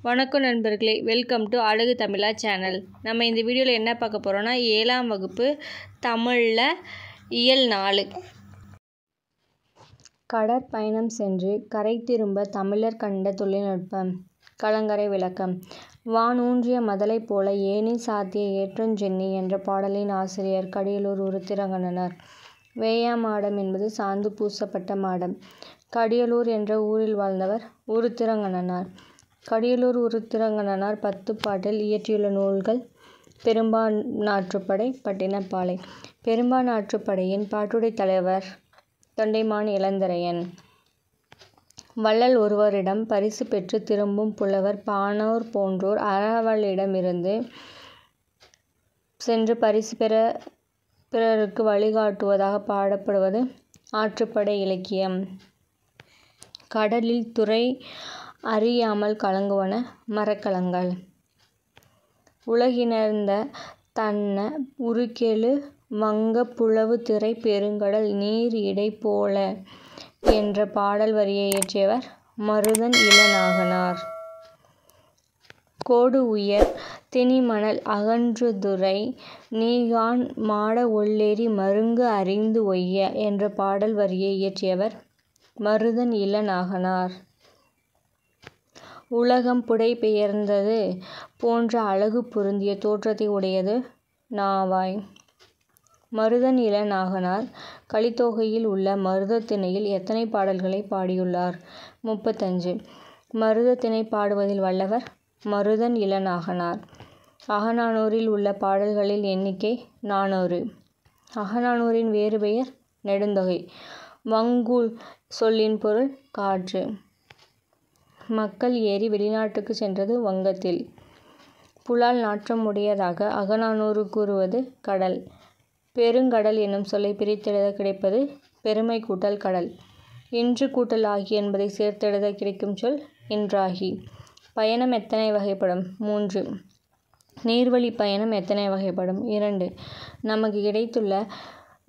வணக்கம் நண்பர்களே, welcome to அழகு தமிழா சேனல். நம்ம இந்த வீடியோவில் என்ன பார்க்க போகிறோன்னா 7ஆம் வகுப்பு தமிழில் இயல் 4 கடற்பயணம் சென்று கரை திரும்ப தமிழர் கண்ட தொழில்நுட்பம். கலங்கரை விளக்கம். வானூன்றிய மதலை போல ஏணி சாத்திய ஏற்றஞ்சென்னி என்ற பாடலின் ஆசிரியர் கடியலூர் உருத்திரங்கண்ணனார். வேயாமாடம் என்பது சாந்து பூசப்பட்ட மாடம். கடியலூர் என்ற ஊரில் வாழ்ந்தவர் உருத்திரங்கண்ணனார். கடியலூர் உருத்திரங்கண்ணனார் 10 பாட்டில் இயற்றியுள்ள நூல்கள் பெரும்பானாற்றுப்படை, பட்டினப்பாலை. பெரும்பானாற்றுப்படையின் பாட்டுடை தலைவர் தொண்டைமான் இளந்திரையன். வள்ளல் ஒருவரிடம் பரிசு பெற்று திரும்பும் புலவர் பாணர் போன்றோர் அறவலிடமிருந்து சென்று பரிசு பெற பிறருக்கு வழிகாட்டுவதாக பாடப்படுவது ஆற்றுப்படை இலக்கியம். கடலில் துறை அறியாமல் கலங்குவன மரக்கலங்கள். உலகினர்ந்த தன்ன உருக்கெழு வங்கப் புலவு திரை பெருங்கடல் நீர் இடை போல என்ற பாடல் வரியை இயற்றியவர் மருதன் இளநாகனார். கோடு உயர் திணிமணல் அகன்றுதுறை நீகான் மாட ஒள்ளெரி மருங்கு அறிந்து ஒய்ய என்ற பாடல் வரியை இயற்றியவர் மருதன் இளநாகனார். உலகம் புடை பெயர்ந்தது போன்ற அழகு பொருந்திய தோற்றத்தை உடையது நாவாய். மருதன் இளநாகனார் கலித்தொகையில் உள்ள மருதத்திணையில் எத்தனை பாடல்களை பாடியுள்ளார்? 35. மருதத்திணை பாடுவதில் வல்லவர் மருதன் இளநாகனார். அகநானூறில் உள்ள பாடல்களின் எண்ணிக்கை 400. அகநானூறின் வேறு பெயர் நெடுந்தொகை. வங்கூல் சொல்லின் பொருள் காற்று. மக்கள் ஏறி வெளிநாட்டுக்கு சென்றது வங்கத்தில். புலால் நாற்றம் உடையதாக அகநானூறு கூறுவது கடல். பெருங்கடல் என்னும் சொல்லை பிரித்தெழுத கிடைப்பது பெருமை கூட்டல் கடல். இன்று கூட்டல் ஆகி என்பதை சேர்த்தெழுத கிடைக்கும் சொல் இன்றாகி. பயணம் எத்தனை வகைப்படும்? 3. நீர்வழி பயணம் எத்தனை வகைப்படும்? 2. நமக்கு கிடைத்துள்ள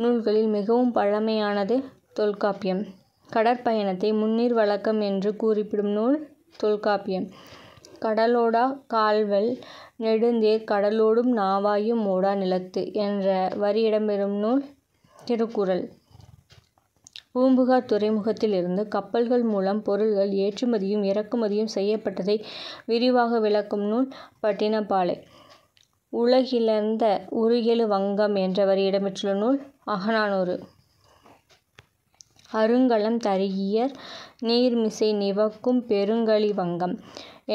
நூல்களில் மிகவும் பழமையானது தொல்காப்பியம். கடற்பயணத்தை முன்னீர் வழக்கம் என்று குறிப்பிடும் நூல் தொல்காப்பியம். கடலோடா கால்வல் நெடுந்தேர் கடலோடும் நாவாயும் ஓடா நிலத்து என்ற வரி இடம்பெறும் நூல் திருக்குறள். பூம்புகார் துறைமுகத்தில் இருந்து கப்பல்கள் மூலம் பொருள்கள் ஏற்றுமதியும் இறக்குமதியும் செய்யப்பட்டதை விரிவாக விளக்கும் நூல் பட்டினப்பாலை. உலகிழந்த உருகெழு வங்கம் என்ற வரி இடம்பெற்றுள்ள நூல் அகநானூறு. அருங்கலம் தரீஇயர் நீர்மிசை நிவக்கும் பெருங்கழி வங்கம்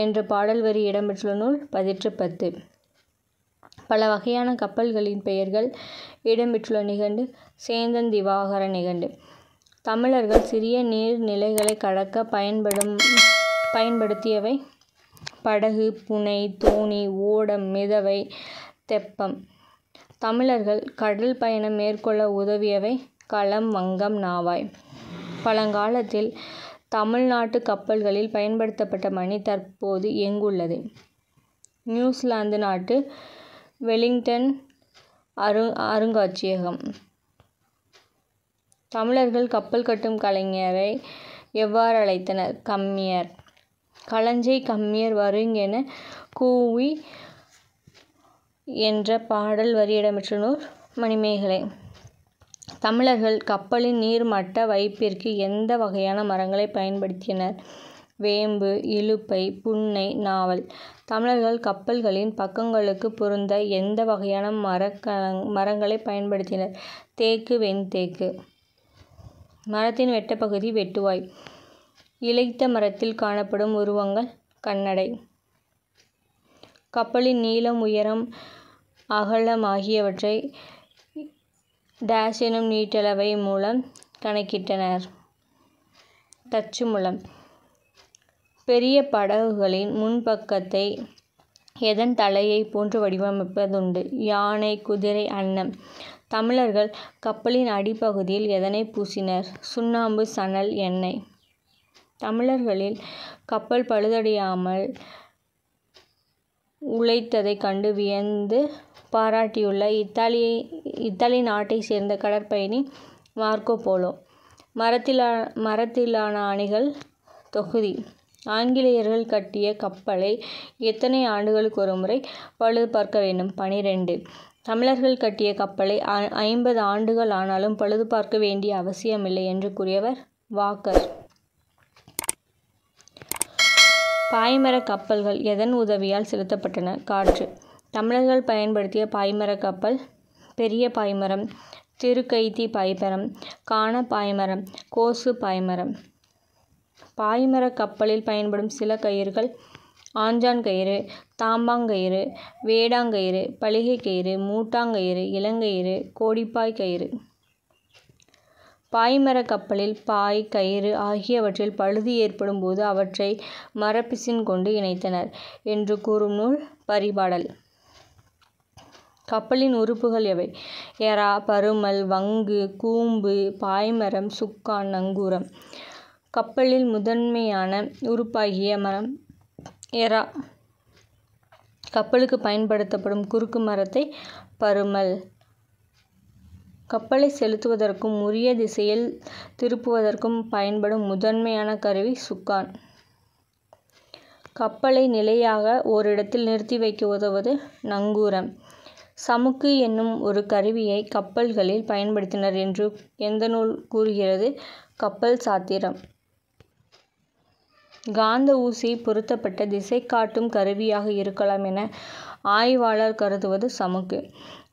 என்ற பாடல் வரி இடம்பெற்றுள்ள நூல் பதிற்றுப்பத்து. பல வகையான கப்பல்களின் பெயர்கள் இடம்பெற்றுள்ள நிகண்டு சேந்தன் திவாகர நிகண்டு. தமிழர்கள் சிறிய நீர்நிலைகளை கடக்க பயன்படுத்தியவை படகு, புனை, தோணி, ஓடம், மிதவை, தெப்பம். தமிழர்கள் கடல் பயணம் மேற்கொள்ள உதவியவை களம், வங்கம், நாவாய். பழங்காலத்தில் தமிழ்நாட்டு கப்பல்களில் பயன்படுத்தப்பட்ட மணி தற்போது எங்குள்ளது? நியூசிலாந்து நாட்டு வெலிங்டன் அருங்காட்சியகம். தமிழர்கள் கப்பல் கட்டும் கலைஞரை எவ்வாறு அழைத்தனர்? கம்மியர். களஞ்சை கம்மியர் வருங்கென கூவி என்ற பாடல் வரி இடம்பெற்ற நூல் மணிமேகலை. தமிழர்கள் கப்பலின் நீர்மட்ட வைப்பிற்கு எந்த வகையான மரங்களை பயன்படுத்தினர்? வேம்பு, இலுப்பை, புன்னை, நாவல். தமிழர்கள் கப்பல்களின் பக்கங்களுக்கு பொருந்த எந்த வகையான மரங்களை பயன்படுத்தினர்? தேக்கு, வெண்தேக்கு. மரத்தின் வெட்டப்பகுதி வெட்டுவாய். இளைத்த மரத்தில் காணப்படும் உருவங்கள் கண்ணடை. கப்பலின் நீளம், உயரம், அகலம் ஆகியவற்றை டேஷ் எனும் நீட்டளவை மூலம் கணக்கிட்டனர். தச்சுமுழம். பெரிய படகுகளின் முன்பக்கத்தை எதன் தலையை போன்று வடிவமைப்பதுண்டு? யானை, குதிரை, அன்னம். தமிழர்கள் கப்பலின் அடிப்பகுதியில் எதனை பூசினர்? சுண்ணாம்பு, சணல், எண்ணெய். தமிழர்களில் கப்பல் பழுதடையாமல் உழைத்ததை கண்டு வியந்து பாராட்டியுள்ள இத்தாலி நாட்டை சேர்ந்த கடற்பயணி மார்க்கோ போலோ. மரத்திலான அணிகள் தொகுதி. ஆங்கிலேயர்கள் கட்டிய கப்பலை எத்தனை ஆண்டுகளுக்கு ஒரு முறை பழுது பார்க்க வேண்டும்? 12. தமிழர்கள் கட்டிய கப்பலை 50 ஆண்டுகள் ஆனாலும் பழுது பார்க்க வேண்டிய அவசியமில்லை என்று கூறியவர் வாக்கர். பாய்மர கப்பல்கள் எதன் உதவியால் செலுத்தப்பட்டன? காற்று. தமிழர்கள் பயன்படுத்திய பாய்மர கப்பல் பெரிய பாய்மரம், திருக்கைத்தி பாய்மரம், காண பாய்மரம், கோசு பாய்மரம். பாய்மர கப்பலில் பயன்படும் சில கயிறுகள் ஆஞ்சான் கயிறு, தாம்பாங்கயிறு, வேடாங்கயிறு, பலிகை கயிறு, மூட்டாங்கயிறு, இளங்கயிறு, கோடிப்பாய் கயிறு. பாய்மர கப்பலில் பாய், கயிறு ஆகியவற்றில் பழுது ஏற்படும் போது அவற்றை மரப்பிசின் கொண்டு இணைத்தனர் என்று கூறும் நூல் பரிபாடல். கப்பலின் உறுப்புகள் எவை? எறா, பருமல், வங்கு, கூம்பு, பாய்மரம், சுக்கான், நங்கூரம். கப்பலில் முதன்மையான உறுப்பாகிய மரம் எறா. கப்பலுக்கு பயன்படுத்தப்படும் குறுக்கு மரத்தை பருமல். கப்பலை செலுத்துவதற்கும் உரிய திசையில் திருப்புவதற்கும் பயன்படும் முதன்மையான கருவி சுக்கான். கப்பலை நிலையாக ஓரிடத்தில் நிறுத்தி வைக்க உதவுவது நங்கூரம். சமுக்கு என்னும் ஒரு கருவியை கப்பல்களில் பயன்படுத்தினர் என்று எந்த நூல் கூறுகிறது? கப்பல் சாத்திரம். காந்த ஊசி பொருத்தப்பட்ட திசை காட்டும் கருவியாக இருக்கலாம் என ஆய்வாளர் கருதுவது சமுக்கு.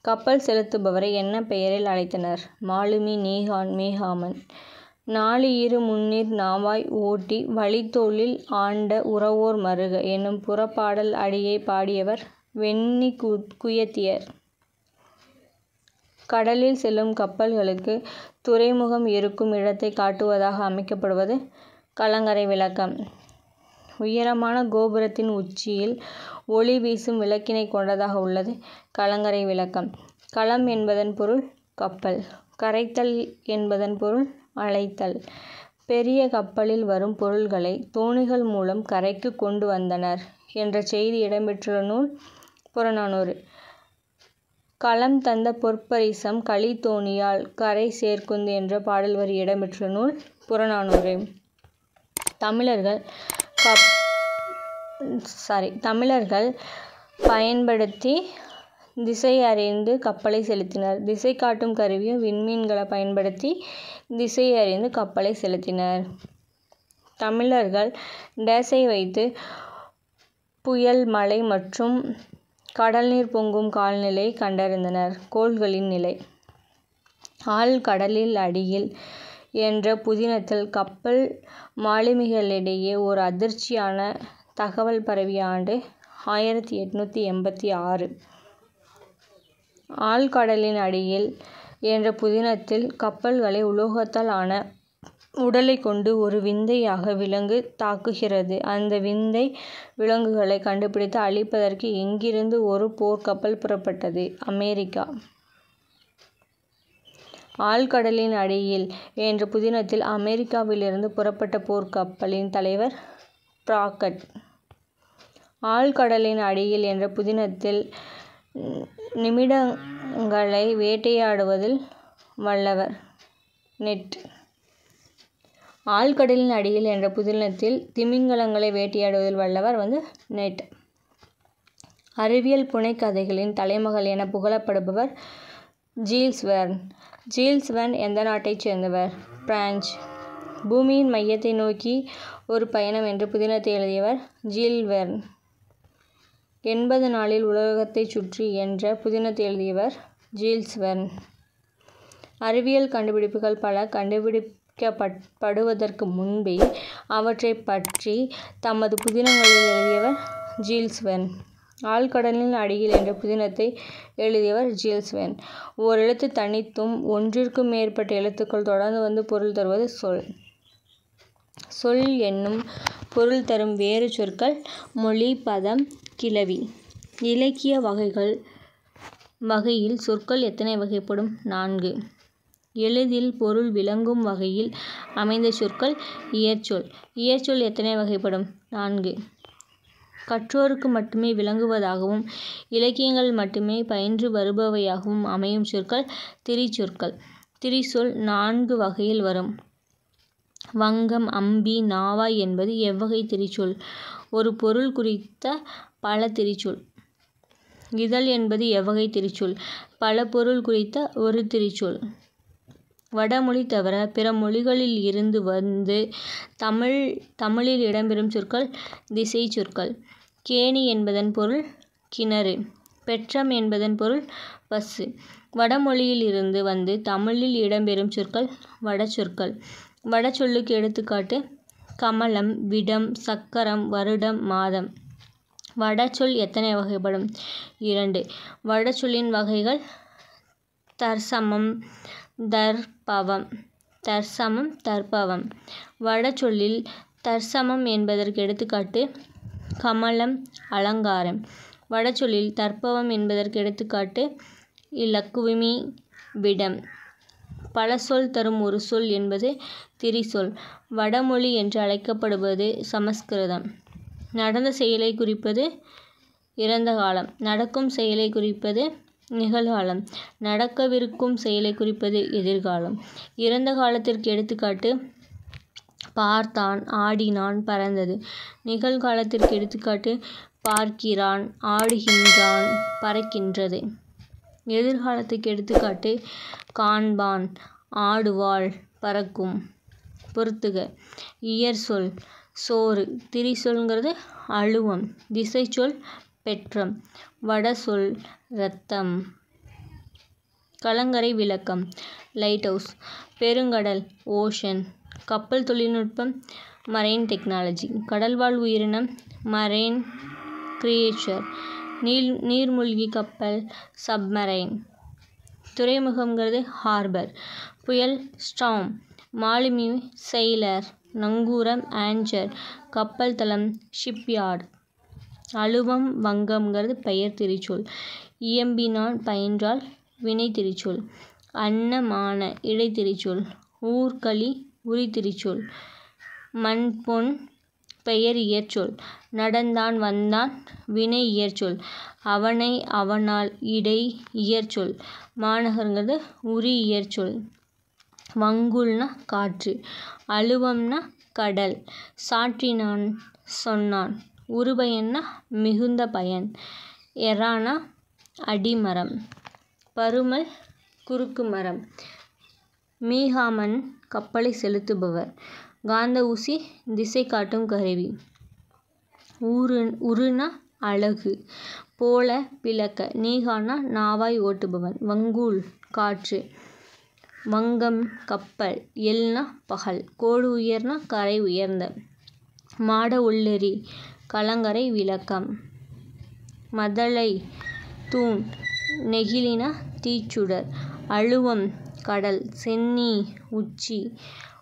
கப்பல் செலுத்துபவரை என்ன பெயரில் அழைத்தனர்? மாலுமி, நீகான், மீகாமன். நாலு இரு முன்னீர் நாவாய் ஓட்டி வழித்தோளில் ஆண்ட உறவோர் மருக என்னும் புறப்பாடல் அடியை பாடியவர் வெண்ணி குயத்தியர். கடலில் செல்லும் கப்பல்களுக்கு துறைமுகம் இருக்கும் இடத்தை காட்டுவதாக அமைக்கப்படுவது கலங்கரை விளக்கம். உயரமான கோபுரத்தின் உச்சியில் ஒளி வீசும் விளக்கினை கொண்டதாக உள்ளது கலங்கரை விளக்கம். களம் என்பதன் பொருள் கப்பல். கரைத்தல் என்பதன் பொருள் அழைத்தல். பெரிய கப்பலில் வரும் பொருள்களை தோணிகள் மூலம் கரைக்கு கொண்டு வந்தனர் என்ற செய்தி இடம்பெற்றுள்ள நூல் புறநானூறு. களம் தந்த பொற்பரிசம் களி தோணியால் கரை சேர்க்குந்து என்ற பாடல் வரி இடம்பெற்றுள்ள நூல் புறநானூறு. தமிழர்கள் பயன்படுத்தி திசை அறிந்து கப்பலை செலுத்தினர். திசை காட்டும் கருவியும் விண்மீன்களை பயன்படுத்தி திசை அறிந்து கப்பலை செலுத்தினர். தமிழர்கள் டேஸை வைத்து புயல், மழை மற்றும் கடல் நீர் பொங்கும் கால்நிலையை கண்டறிந்தனர். கோள்களின் நிலை. ஆழ்கடலில் அடியில் என்ற புதினத்தில் கப்பல் மாலுமிகளிடையே ஒரு அதிர்ச்சியான தகவல் பரவிய ஆண்டு 1886. ஆழ்கடலின் அடியில் என்ற புதினத்தில் கப்பல்களை உலோகத்தால் ஆன உடலை கொண்டு ஒரு விந்தையாக விலங்கு தாக்குகிறது. அந்த விந்தை விலங்குகளை கண்டுபிடித்து அழிப்பதற்கு எங்கிருந்து ஒரு போர்க்கப்பல் புறப்பட்டது? அமெரிக்கா. ஆழ்கடலின் அடியில் என்ற புதினத்தில் அமெரிக்காவிலிருந்து புறப்பட்ட போர்க்கப்பலின் தலைவர் பிராக்கட். ஆழ்கடலின் அடியில் என்ற புதினத்தில் நிமிடங்களை வேட்டையாடுவதில் வல்லவர் நெட். ஆழ்கடலின் அடியில் என்ற புதினத்தில் திமிங்கலங்களை வேட்டையாடுவதில் வல்லவர் நெட். அறிவியல் புனைக்கதைகளின் தலைமகள் என புகழப்படுபவர் ஜீல்ஸ் வெர்ன். ஜீல்ஸ் வெர்ன் எந்த நாட்டைச் சேர்ந்தவர்? பிரான்ஸ். பூமியின் மையத்தை நோக்கி ஒரு பயணம் என்ற புதினத்தை எழுதியவர் ஜீல் வெர்ன். 80 நாளில் உலகத்தை சுற்றி என்ற புதினத்தை எழுதியவர் ஜீல்ஸ் வெர்ன். அறிவியல் கண்டுபிடிப்புகள் பல கண்டுபிடிக்கப்படுவதற்கு முன்பே அவற்றை பற்றி தமது புதினங்களில் எழுதியவர் ஜீல்ஸ் வெர்ன். ஆழ்கடலின் அடியில் என்ற புதினத்தை எழுதியவர் ஜீல்ஸ் வெர்ன். ஓர் எழுத்து தனித்தும் ஒன்றிற்கும் மேற்பட்ட எழுத்துக்கள் தொடர்ந்து வந்து பொருள் தருவது சொல். சொல் என்னும் பொருள் தரும் வேறு சொற்கள் மொழி, பதம், கிளவி. இலக்கிய வகையில் சொற்கள் எத்தனை வகைப்படும்? 4. எளிதில் பொருள் விளங்கும் வகையில் அமைந்த சொற்கள் இயற்சொல். இயற்சொல் எத்தனை வகைப்படும்? 4. கற்றோருக்கு மட்டுமே விளங்குவதாகவும் இலக்கியங்கள் மட்டுமே பயின்று வருபவையாகவும் அமையும் சொற்கள் திரிசொற்கள். திரிசொல் 4 வகையில் வரும். வங்கம், அம்பி, நாவாய் என்பது எவ்வகை திரிசொல்? ஒரு பொருள் குறித்த பல திரிசொல். இதழ் என்பது எவ்வகை திரிசொல்? பல பொருள் குறித்த ஒரு திரிசொல். வடமொழி தவிர பிற மொழிகளில் இருந்து வந்து தமிழில் இடம்பெறும் சொற்கள் திசை சொற்கள். கேணி என்பதன் பொருள் கிணறு. பெற்றம் என்பதன் பொருள் பசு. வடமொழியில் இருந்து வந்து தமிழில் இடம்பெறும் சொற்கள் வடசொற்கள். வடசொல்லுக்கு எடுத்துக்காட்டு கமலம், விடம், சக்கரம், வருடம், மாதம். வடசொல் எத்தனை வகைப்படும்? 2. வடசொல்லின் வகைகள் தற்சமம், தற்பவம். தற்சமம், தற்பவம். வடசொல்லில் தற்சமம் என்பதற்கு எடுத்துக்காட்டு கமலம், அலங்காரம். வடசொல்லில் தற்பவம் என்பதற்கு எடுத்துக்காட்டு இலக்குமி, விடம். பல சொல் தரும் ஒரு சொல் என்பது திரிசொல். வடமொழி என்று அழைக்கப்படுவது சமஸ்கிருதம். நடந்த செயலை குறிப்பது இறந்த காலம். நடக்கும் செயலை குறிப்பது நிகழ்காலம். நடக்கவிருக்கும் செயலை குறிப்பது எதிர்காலம். இறந்த காலத்திற்கு எடுத்துக்காட்டு பார்த்தான், ஆடினான், பறந்தது. நிகழ்காலத்திற்கு எடுத்துக்காட்டு பார்க்கிறான், ஆடுகின்றான், பறக்கின்றது. எதிர்காலத்துக்கு எடுத்துக்காட்டு காண்பான், ஆடுவாள், பறக்கும். பொறுத்துக. இயற்சொல் சோறு. திரிசொல்ங்கிறது அழுவம். திசைச்சொல் பெற்றம். வடசொல் இரத்தம். கலங்கரை விளக்கம். Light house. பெருங்கடல் ஓஷன். கப்பல் தொழில்நுட்பம் மரைன் டெக்னாலஜி. கடல்வாழ் உயிரினம் மரைன் கிரியேச்சர். நீர்மூழ்கி கப்பல் சப்மரைன். துறைமுகம்ங்கிறது ஹார்பர். புயல் ஸ்டார்ம். மாலுமி செயிலர். நங்கூரம் ஆன்ச்சர். கப்பல் தளம் ஷிப்யார்டு. அழுவம் வங்கம்ங்கிறது பெயர் திரிசொல். இயம்பினான் பயின்றால் வினை திரிசொல். அன்னமான இடைத்திரிசொல். ஊர்களி உரித்திரிசொல். மண்பொன் பெயர் இயற்சொல். நடந்தான் வந்தான் வினை இயற்சொல். அவனை அவனால் இடை இயற்சொல். மாநகர்ங்கிறது உரி இயற்சொல். வங்குல்னா காற்று. அழுவம்னா கடல். சாற்றினான் சொன்னான். உறுபயன்னா மிகுந்த பயன். எறானா அடிமரம். பருமல் குறுக்கு மரம். மீகாமன் கப்பலை செலுத்துபவர். காந்த ஊசி திசை காட்டும் கருவி. உருனா அழகு. போல பிளக்க. நீகானா நாவாய் ஓட்டுபவன். வங்கூல் காற்று. வங்கம் கப்பல். எல்னா பகல். கோடு உயர்னா கரை உயர்ந்த. மாட உள்ளெறி. கலங்கரை விளக்கம். மதலை தூண். நெகிழினா தீச்சுடர். அழுவம் கடல். சென்னி உச்சி.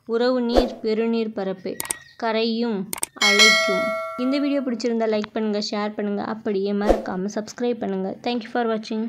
உறவு நீர் பெருநீர் பரப்பு. கரையும் அழைக்கும். இந்த வீடியோ பிடிச்சிருந்தா லைக் பண்ணுங்கள், ஷேர் பண்ணுங்கள், அப்படியே மறக்காமல் சப்ஸ்கிரைப் பண்ணுங்கள். தேங்க்யூ ஃபார் வாட்சிங்.